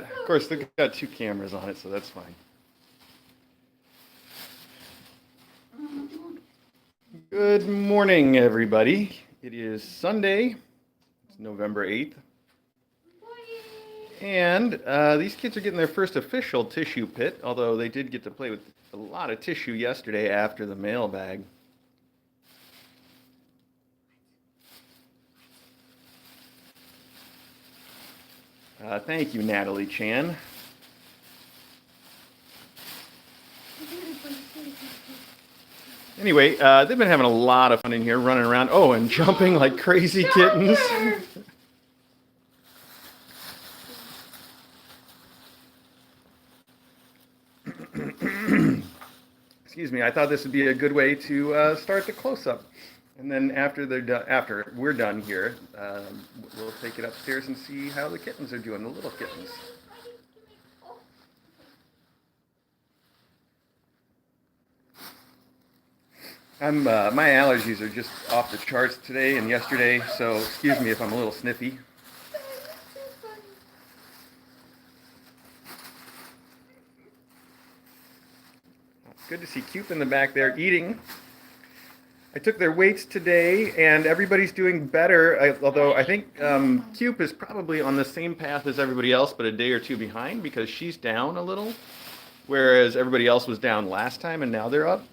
Of course, they've got 2 cameras on it, so that's fine. Good morning, everybody. It is Sunday. It's November 8th. And these kids are getting their first official tissue pit, although they did get to play with a lot of tissue yesterday after the mailbag. Thank you, Natalie Chan. Anyway, they've been having a lot of fun in here, running around. Oh, and jumping like crazy kittens. Excuse me. I thought this would be a good way to start the close-up, and then after we're done here, we'll take it upstairs and see how the kittens are doing, the little kittens. My allergies are just off the charts today and yesterday, so excuse me if I'm a little sniffy. Good to see Coop in the back there eating. I took their weights today, and everybody's doing better, although I think Coop is probably on the same path as everybody else, but a day or two behind because she's down a little, whereas everybody else was down last time, and now they're up.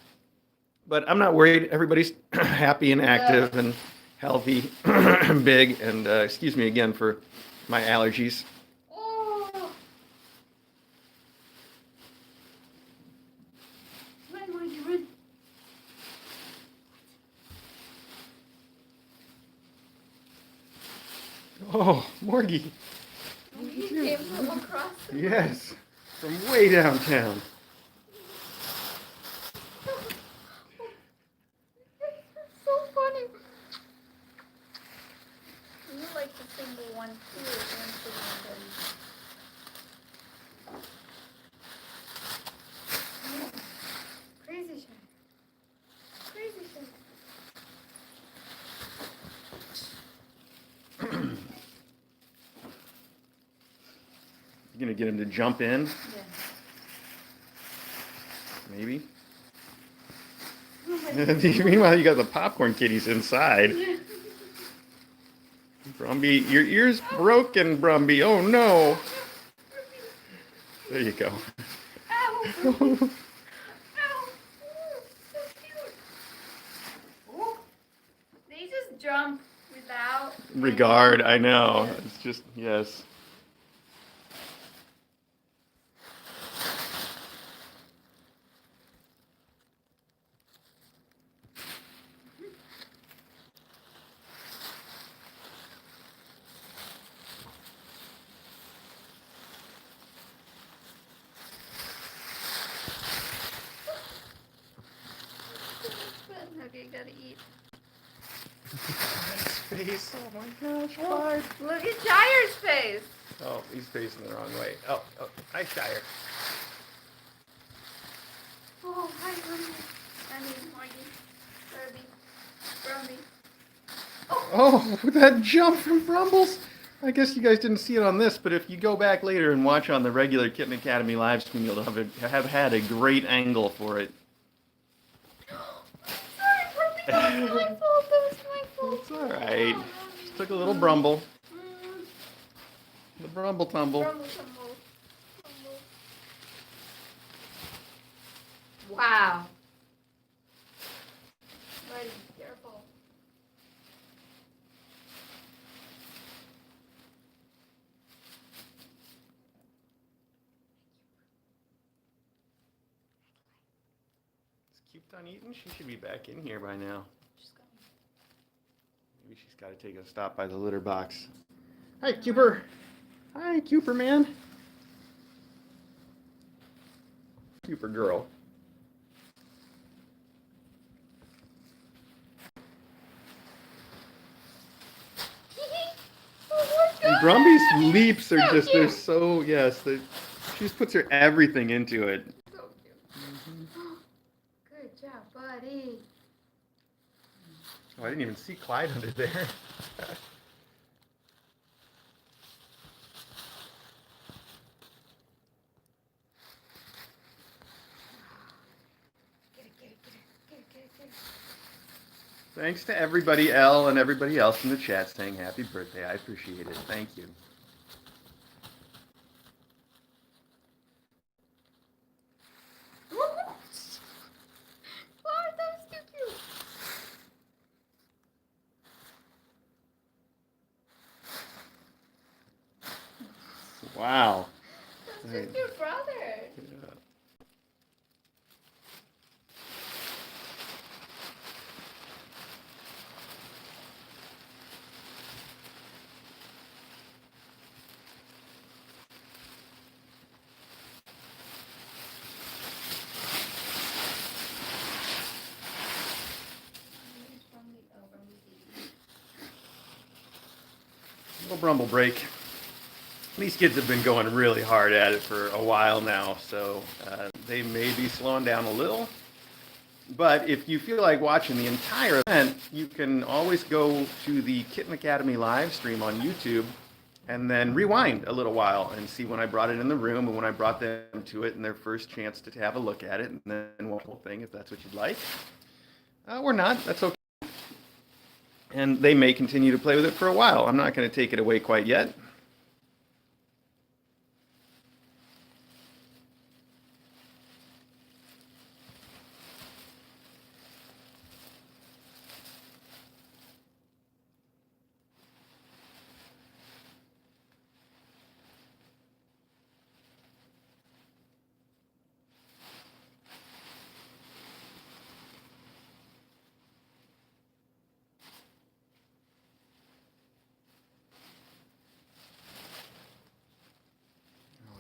But I'm not worried. Everybody's happy and active and healthy and big, and excuse me again for my allergies. Oh, Morgie. He came from across the room. Yes, from way downtown. So funny. You like the single one too. Crazy shit. Crazy shit. You gonna get him to jump in? Yeah. Maybe. Meanwhile, you got the popcorn kitties inside. Brumby, your ear's broken, Brumby. Oh no. There you go. Ow. Ow. Ooh, so cute. Ooh. They just jump without Regard, I know. It's just, yes. Okay, gotta eat. Face, oh my gosh, Bart. Look at Shire's face. Oh, he's facing the wrong way. Oh, hi, Shire. Oh, hi, Brumby. I mean, Morgie. Brumby. Oh, that jump from Brumbles. I guess you guys didn't see it on this, but if you go back later and watch on the regular Kitten Academy live stream, you'll have had a great angle for it. Sorry, Brumby. That was my fault. That was my fault. It's all right. Just took a little brumble. The brumble tumble. Brumble tumble. Wow. Buddy, careful. Is Cute done eating? She should be back in here by now. Maybe she's got to take a stop by the litter box. Hi, Cooper. Hi, Cooper man. Cooper girl. And Brumby's leaps are So just, cute. they're so, yes, she just puts her everything into it. So cute. Good job, buddy. Oh, I didn't even see Clyde under there. Thanks to everybody, Elle, and everybody else in the chat saying happy birthday. I appreciate it. Thank you. Oh, that was too cute. Wow. That's just your brother. Yeah. Little Brumble break. These kids have been going really hard at it for a while now, so they may be slowing down a little. But if you feel like watching the entire event, you can always go to the Kitten Academy live stream on YouTube and then rewind a little while and see when I brought it in the room and when I brought them to it and their first chance to have a look at it, and then watch the whole thing if that's what you'd like. Or not, that's okay. And they may continue to play with it for a while. I'm not going to take it away quite yet.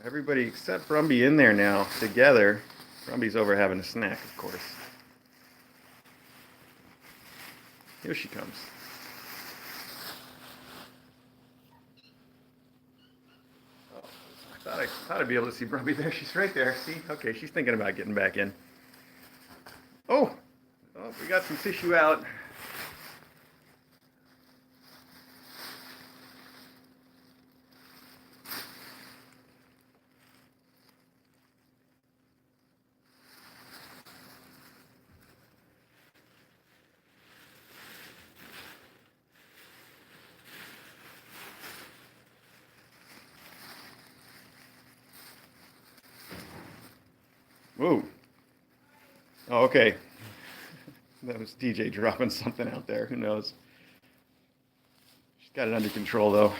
Everybody except Brumby in there now together. Brumby's over having a snack, of course. Here she comes. Oh, I thought I'd be able to see Brumby there. She's right there. See? Okay, she's thinking about getting back in. Oh, we got some tissue out. Whoa. Oh, okay. That was DJ dropping something out there. Who knows? She's got it under control, though.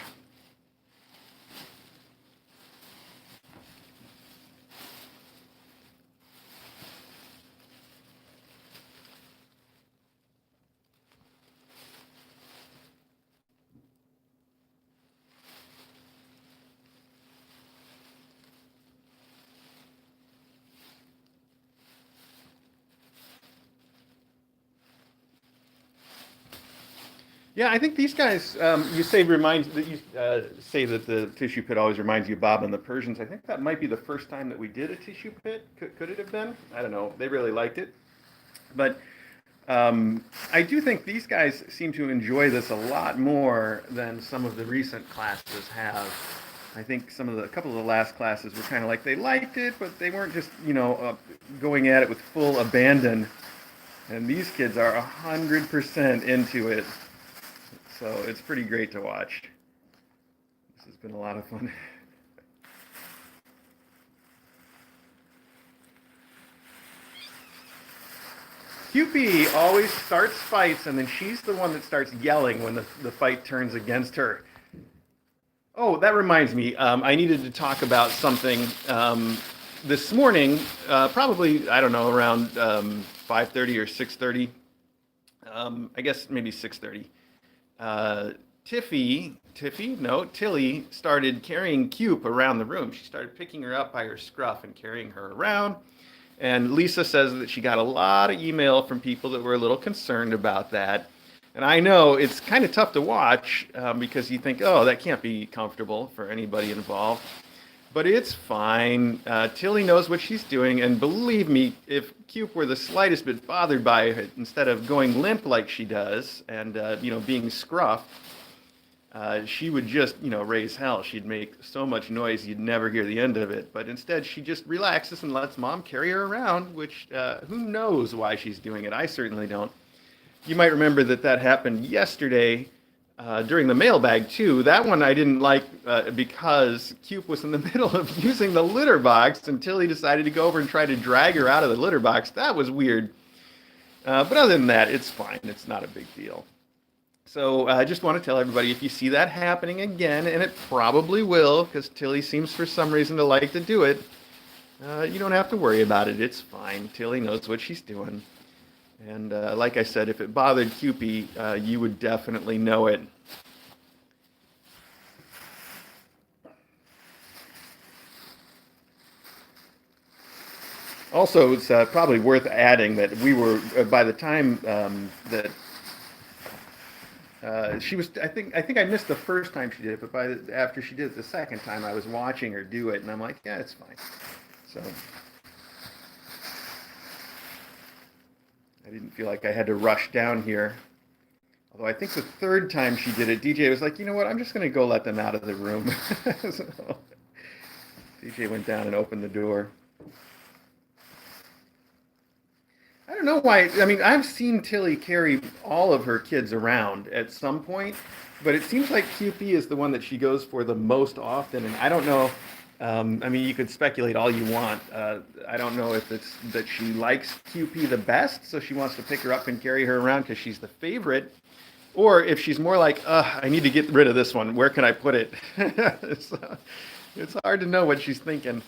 Yeah, I think these guys. You say say that the tissue pit always reminds you of Bob and the Persians. I think that might be the first time that we did a tissue pit. Could it have been? I don't know. They really liked it, but I do think these guys seem to enjoy this a lot more than some of the recent classes have. I think a couple of the last classes were kind of like they liked it, but they weren't just going at it with full abandon. And these kids are 100% into it. So it's pretty great to watch. This has been a lot of fun. Cupie always starts fights, and then she's the one that starts yelling when the fight turns against her. Oh, that reminds me. I needed to talk about something this morning, probably, I don't know, around 5:30 or 6:30. I guess maybe 6:30. Tilly started carrying Coop around the room. She started picking her up by her scruff and carrying her around. And Lisa says that she got a lot of email from people that were a little concerned about that. And I know it's kind of tough to watch because you think, oh, that can't be comfortable for anybody involved. But it's fine. Tilly knows what she's doing, and believe me, if Coop were the slightest bit bothered by it, instead of going limp like she does and being scruffed, she would just raise hell. She'd make so much noise you'd never hear the end of it. But instead, she just relaxes and lets Mom carry her around, which who knows why she's doing it? I certainly don't. You might remember that happened yesterday during the mailbag too. That one I didn't like because Cube was in the middle of using the litter box until he decided to go over and try to drag her out of the litter box. That was weird. But other than that, it's fine. It's not a big deal. So I just want to tell everybody, if you see that happening again, and it probably will, because Tilly seems for some reason to like to do it, you don't have to worry about it. It's fine. Tilly knows what she's doing. And like I said, if it bothered Cupie, you would definitely know it. Also, it's probably worth adding that we were, by the time that she was, I think I missed the first time she did it, but after she did it the second time, I was watching her do it, and I'm like, yeah, it's fine. So I didn't feel like I had to rush down here. Although I think the third time she did it, DJ was like, you know what, I'm just going to go let them out of the room. So DJ went down and opened the door. I don't know why. I mean, I've seen Tilly carry all of her kids around at some point, but it seems like QP is the one that she goes for the most often. And I don't know. I mean, you could speculate all you want. I don't know if it's that she likes QP the best, so she wants to pick her up and carry her around because she's the favorite, or if she's more like, I need to get rid of this one. Where can I put it? It's hard to know what she's thinking.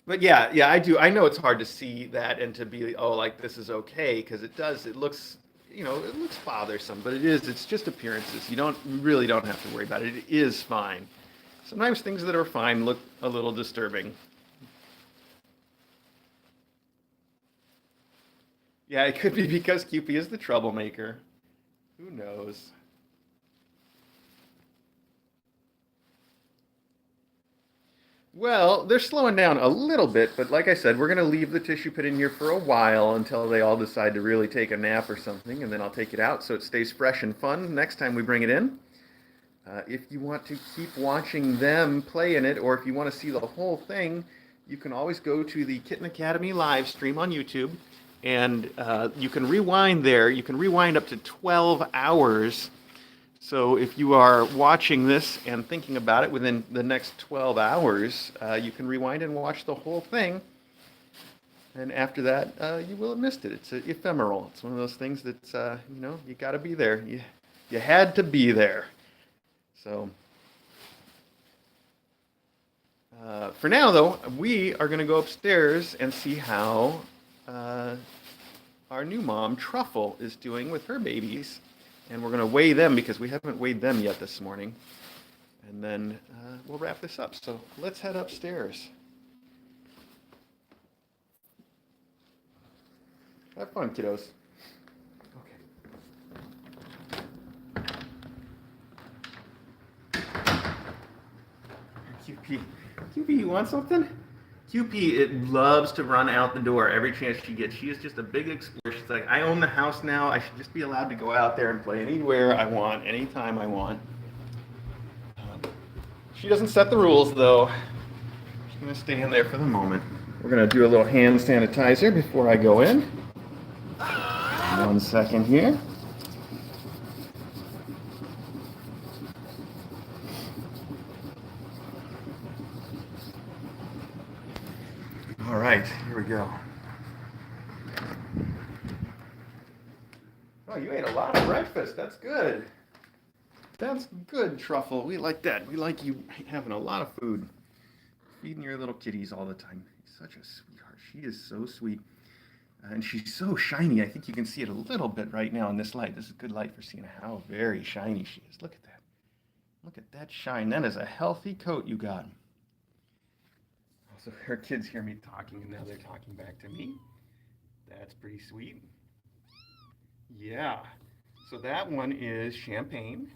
But yeah, I do. I know it's hard to see that and to be, oh, like this is okay, because it does. It looks, it looks bothersome, but it is. It's just appearances. You really don't have to worry about it. It is fine. Sometimes things that are fine look a little disturbing. Yeah, it could be because Cupid is the troublemaker. Who knows? Well, they're slowing down a little bit, but like I said, we're going to leave the tissue pit in here for a while until they all decide to really take a nap or something, and then I'll take it out so it stays fresh and fun next time we bring it in. If you want to keep watching them play in it, or if you want to see the whole thing, you can always go to the Kitten Academy live stream on YouTube, and you can rewind there. You can rewind up to 12 hours. So if you are watching this and thinking about it within the next 12 hours, you can rewind and watch the whole thing. And after that, you will have missed it. It's ephemeral. It's one of those things that's, you got to be there. You had to be there. So for now, though, we are going to go upstairs and see how our new mom, Truffle, is doing with her babies. And we're going to weigh them because we haven't weighed them yet this morning. And then we'll wrap this up. So let's head upstairs. Have fun, kiddos. Okay. QP, you want something? QP, it loves to run out the door every chance she gets. She is just a big explorer. She's like, I own the house now. I should just be allowed to go out there and play anywhere I want, anytime I want. She doesn't set the rules, though. She's going to stay in there for the moment. We're going to do a little hand sanitizer before I go in. 1 second here. All right, here we go. Oh, you ate a lot of breakfast. That's good. That's good, Truffle. We like that. We like you having a lot of food. Feeding your little kitties all the time. Such a sweetheart. She is so sweet. And she's so shiny. I think you can see it a little bit right now in this light. This is good light for seeing how very shiny she is. Look at that. Look at that shine. That is a healthy coat you got. So her kids hear me talking, and now they're talking back to me. That's pretty sweet. Yeah. So that one is Champagne,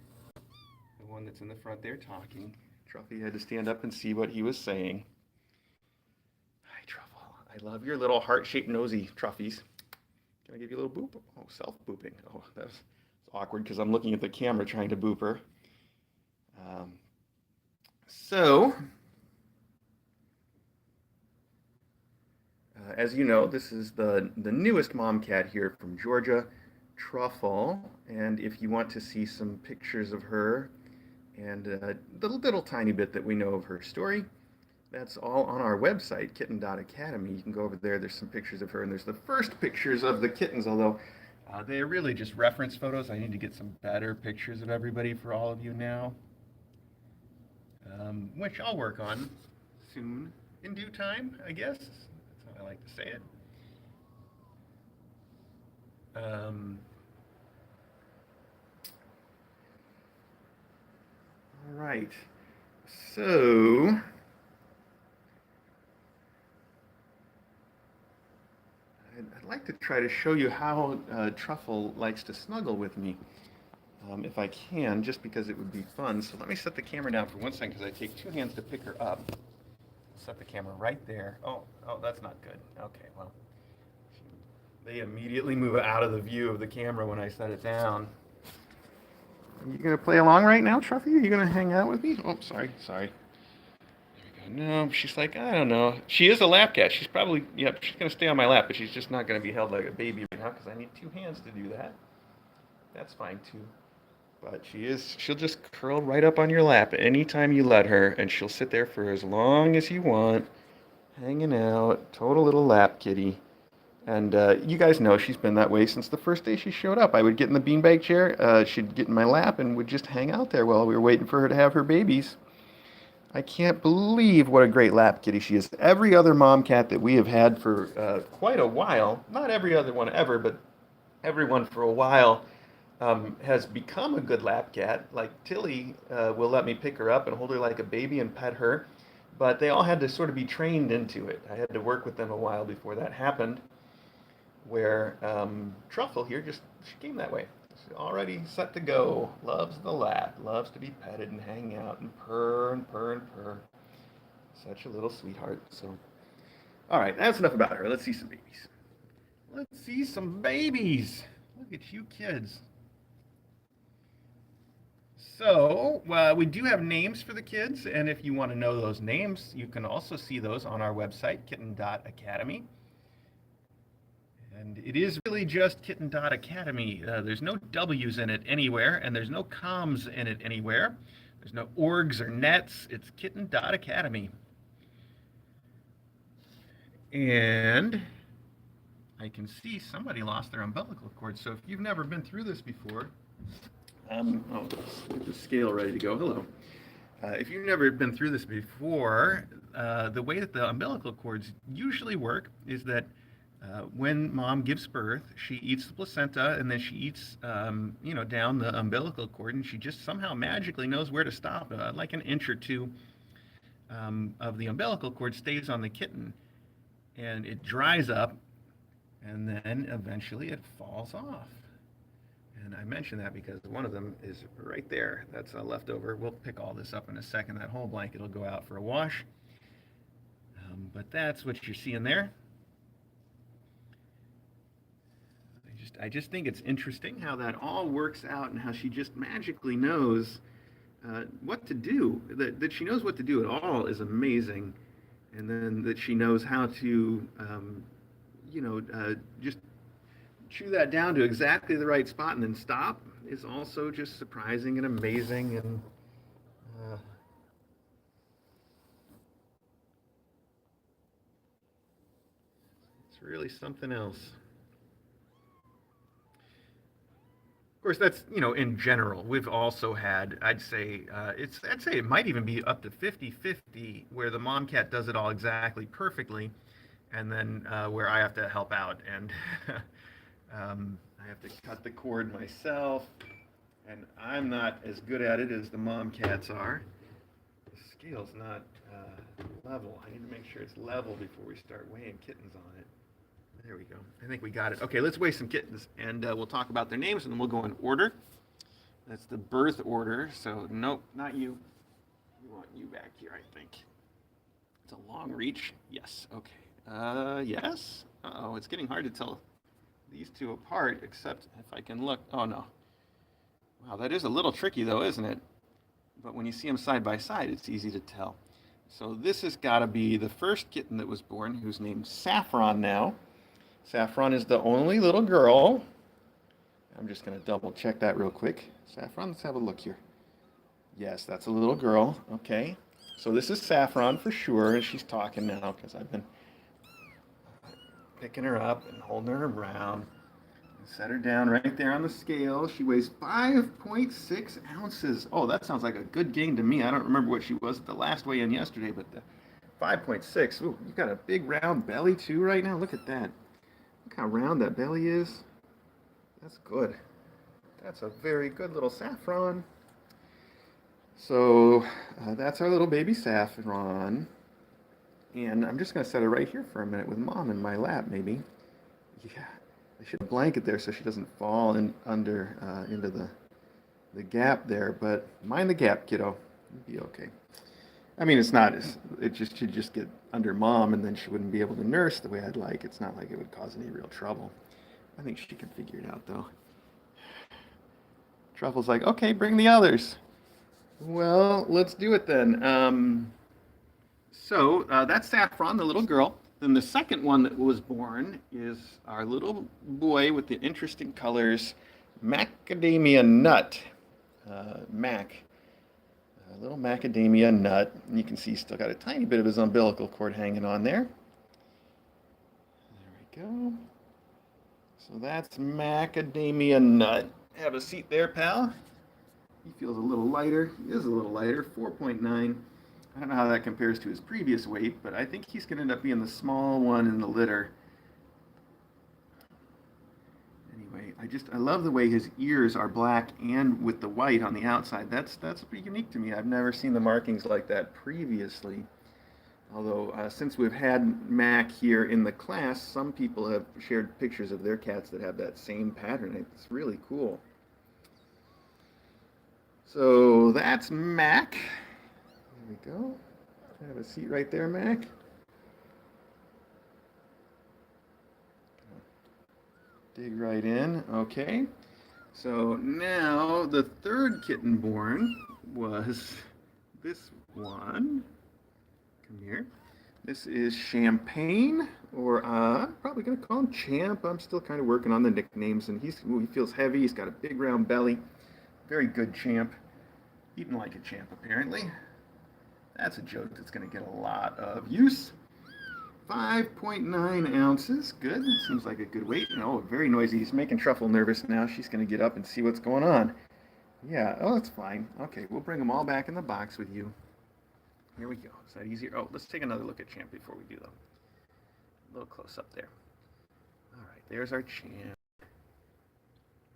the one that's in the front there talking. Truffy had to stand up and see what he was saying. Hi, Truffle. I love your little heart-shaped nosy, Truffies. Can I give you a little boop? Oh, self-booping. Oh, that's awkward because I'm looking at the camera trying to boop her. As you know, this is the newest mom cat here from Georgia, Truffle. And if you want to see some pictures of her and the little tiny bit that we know of her story, that's all on our website, kitten.academy. You can go over there. There's some pictures of her, and there's the first pictures of the kittens, although they're really just reference photos. I need to get some better pictures of everybody for all of you now, which I'll work on soon, in due time, I guess. That's how I like to say it. All right. So I'd like to try to show you how Truffle likes to snuggle with me, if I can, just because it would be fun. So let me set the camera down for 1 second, because I take 2 hands to pick her up. Set the camera right there. Oh, that's not good. Okay, well, they immediately move out of the view of the camera when I set it down. Are you gonna play along right now, Truffy? Are you gonna hang out with me? Oh, sorry. There we go. No, she's like, I don't know. She is a lap cat. She's probably, yep, she's gonna stay on my lap, but she's just not gonna be held like a baby right now, because I need 2 hands to do that. That's fine too. But she'll just curl right up on your lap anytime you let her, and she'll sit there for as long as you want, hanging out, total little lap kitty. And you guys know she's been that way since the first day she showed up. I would get in the beanbag chair, she'd get in my lap, and would just hang out there while we were waiting for her to have her babies. I can't believe what a great lap kitty she is. Every other mom cat that we have had for quite a while, not every other one ever, but everyone for a while, has become a good lap cat. Like Tilly will let me pick her up and hold her like a baby and pet her, but they all had to sort of be trained into it. I had to work with them a while before that happened, where Truffle here she came that way. She's already set to go. Loves the lap, loves to be petted and hang out and purr and purr and purr. Such a little sweetheart. So, all right, that's enough about her. Let's see some babies. Let's see some babies. Look at you kids. So, we do have names for the kids, and if you want to know those names, you can also see those on our website, kitten.academy. And it is really just kitten.academy. There's no W's in it anywhere, and there's no comms in it anywhere. There's no orgs or nets. It's kitten.academy. And I can see somebody lost their umbilical cord. So if you've never been through this before, let's get the scale ready to go. Hello. If you've never been through this before, the way that the umbilical cords usually work is that when mom gives birth, she eats the placenta, and then she eats, down the umbilical cord, and she just somehow magically knows where to stop. Like an inch or two of the umbilical cord stays on the kitten, and it dries up, and then eventually it falls off. And I mention that because one of them is right there. That's a leftover. We'll pick all this up in a second. That whole blanket will go out for a wash. But that's what you're seeing there. I just think it's interesting how that all works out, and how she just magically knows what to do. That she knows what to do at all is amazing. And then that she knows how to, just chew that down to exactly the right spot and then stop is also just surprising and amazing. And it's really something else. Of course, that's, in general. We've also had, I'd say it might even be up to 50-50, where the mom cat does it all exactly perfectly, and then where I have to help out, and I have to cut the cord myself, and I'm not as good at it as the mom cats are. The scale's not level. I need to make sure it's level before we start weighing kittens on it. There we go. I think we got it. Okay, let's weigh some kittens, and we'll talk about their names, and then we'll go in order. That's the birth order, so nope, not you. We want you back here, I think. It's a long reach. Yes, okay. Yes? Uh-oh, it's getting hard to tell these two apart, except if I can look. Oh, no. Wow, that is a little tricky, though, isn't it? But when you see them side by side, it's easy to tell. So this has got to be the first kitten that was born, who's named Saffron now. Saffron is the only little girl. I'm just going to double check that real quick. Saffron, let's have a look here. Yes, that's a little girl. Okay. So this is Saffron for sure, and she's talking now because I've been picking her up and holding her around. Set her down right there on the scale. She weighs 5.6 ounces. Oh, that sounds like a good gain to me. I don't remember what she was at the last weigh-in yesterday, but 5.6. Ooh, you got a big round belly too right now. Look at that. Look how round that belly is. That's good. That's a very good little Saffron. So that's our little baby Saffron. And I'm just going to set her right here for a minute with Mom in my lap, maybe. Yeah, I should have a blanket there so she doesn't fall into the gap there. But mind the gap, kiddo. You'll be okay. I mean, it's not. It just should just get under Mom, and then she wouldn't be able to nurse the way I'd like. It's not like it would cause any real trouble. I think she can figure it out, though. Truffle's like, okay, bring the others. Well, let's do it then. So that's Saffron, the little girl. Then the second one that was born is our little boy with the interesting colors, Macadamia Nut. Mac. A little macadamia nut. And you can see he's still got a tiny bit of his umbilical cord hanging on there. There we go. So that's Macadamia Nut. Have a seat there, pal. He feels a little lighter. He is a little lighter, 4.9. I don't know how that compares to his previous weight, but I think he's going to end up being the small one in the litter. Anyway, I love the way his ears are black and with the white on the outside. That's pretty unique to me. I've never seen the markings like that previously. Although since we've had Mac here in the class, some people have shared pictures of their cats that have that same pattern. It's really cool. So that's Mac. There we go. Have a seat right there, Mac. Dig right in. Okay. So now the third kitten born was this one. Come here. This is Champagne, or probably going to call him Champ. I'm still kind of working on the nicknames, and he feels heavy. He's got a big round belly. Very good Champ. Eating like a champ, apparently. That's a joke that's going to get a lot of use. 5.9 ounces. Good. Seems like a good weight. Oh, very noisy. He's making Truffle nervous now. She's going to get up and see what's going on. Yeah. Oh, that's fine. Okay, we'll bring them all back in the box with you. Here we go. Is that easier? Oh, let's take another look at Champ before we do them. A little close up there. All right, there's our Champ.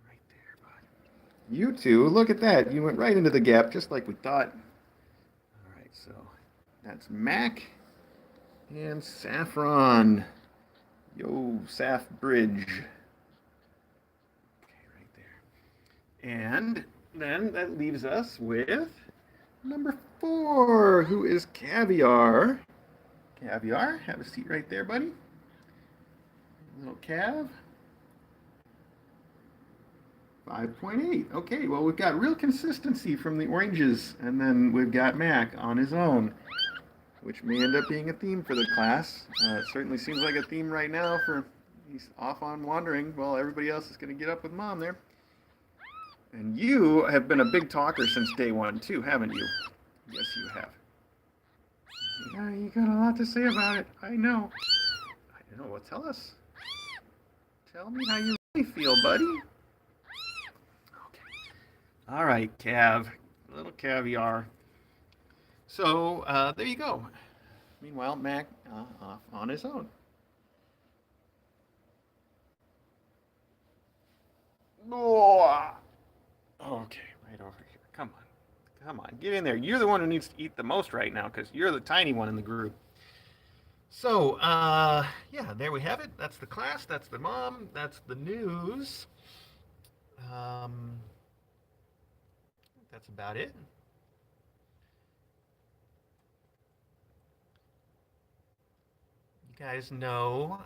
Right there, bud. You two, look at that. You went right into the gap just like we thought. All right, so that's Mac and Saffron. Yo, Saf Bridge. Okay, right there. And then that leaves us with number 4, who is Caviar. Caviar, have a seat right there, buddy. Little Cav. 5.8. Okay, well, we've got real consistency from the oranges, and then we've got Mac on his own, which may end up being a theme for the class. It certainly seems like a theme right now for he's off on wandering while everybody else is going to get up with Mom there. And you have been a big talker since day one, too, haven't you? Yes, you have. Yeah, you got a lot to say about it. I know. I don't know. Well, tell us. Tell me how you really feel, buddy. Okay. All right, Cav. Little Caviar. So, there you go. Meanwhile, Mac off on his own. Okay, right over here. Come on. Come on. Get in there. You're the one who needs to eat the most right now because you're the tiny one in the group. So, yeah, there we have it. That's the class. That's the mom. That's the news. That's about it. You guys know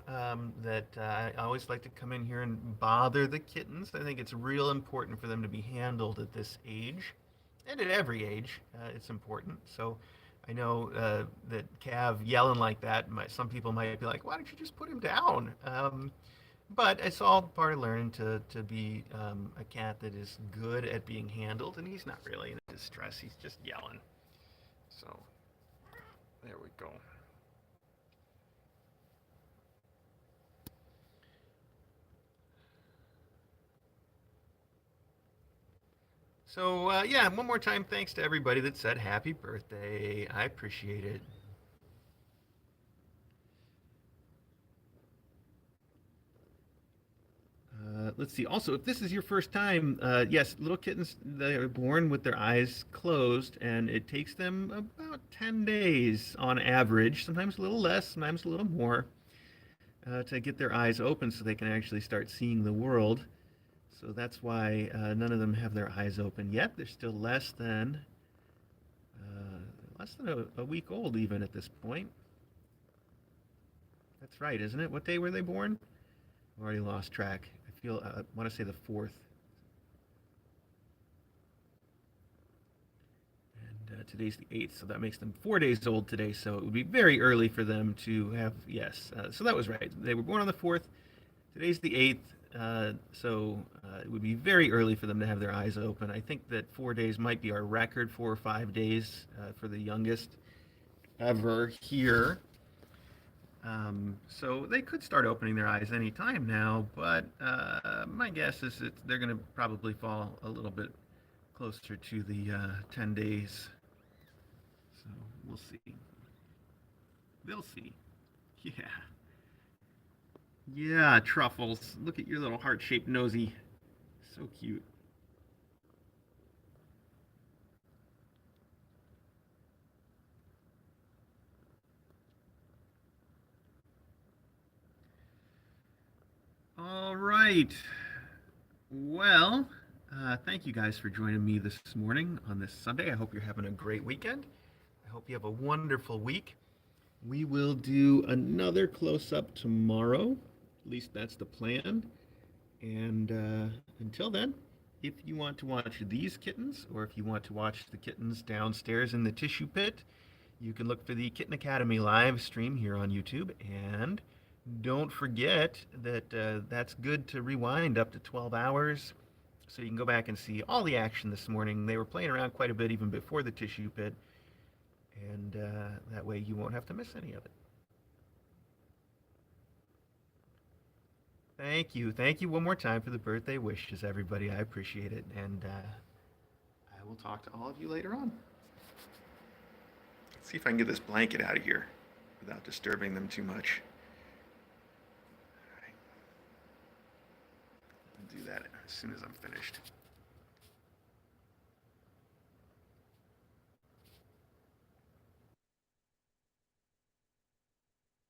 that I always like to come in here and bother the kittens. I think it's real important for them to be handled at this age, and at every age, it's important. So I know that Cav yelling like that, some people might be like, why don't you just put him down? But it's all part of learning to be a cat that is good at being handled, and he's not really in distress. He's just yelling. So there we go. So yeah, one more time, thanks to everybody that said happy birthday. I appreciate it. Let's see. Also, if this is your first time, yes, little kittens, they are born with their eyes closed, and it takes them about 10 days on average, sometimes a little less, sometimes a little more, to get their eyes open so they can actually start seeing the world. So that's why none of them have their eyes open yet. They're still less than a week old even at this point. That's right, isn't it? What day were they born? I've already lost track. I want to say the 4th. And today's the 8th, so that makes them 4 days old today. So it would be very early for them to have, yes. So that was right. They were born on the 4th. Today's the 8th. It would be very early for them to have their eyes open. I think that 4 days might be our record, 4 or 5 days for the youngest ever here. So they could start opening their eyes any time now, but my guess is that they're going to probably fall a little bit closer to the 10 days. So we'll see. They'll see. Yeah. Yeah, Truffles. Look at your little heart-shaped nosy. So cute. All right. Well, thank you guys for joining me this morning on this Sunday. I hope you're having a great weekend. I hope you have a wonderful week. We will do another close up tomorrow. At least that's the plan. And until then, if you want to watch these kittens, or if you want to watch the kittens downstairs in the tissue pit, you can look for the Kitten Academy live stream here on YouTube. And don't forget that that's good to rewind up to 12 hours. So you can go back and see all the action this morning. They were playing around quite a bit even before the tissue pit. And that way you won't have to miss any of it. Thank you. Thank you one more time for the birthday wishes, everybody. I appreciate it. And I will talk to all of you later on. Let's see if I can get this blanket out of here without disturbing them too much. All right. I'll do that as soon as I'm finished.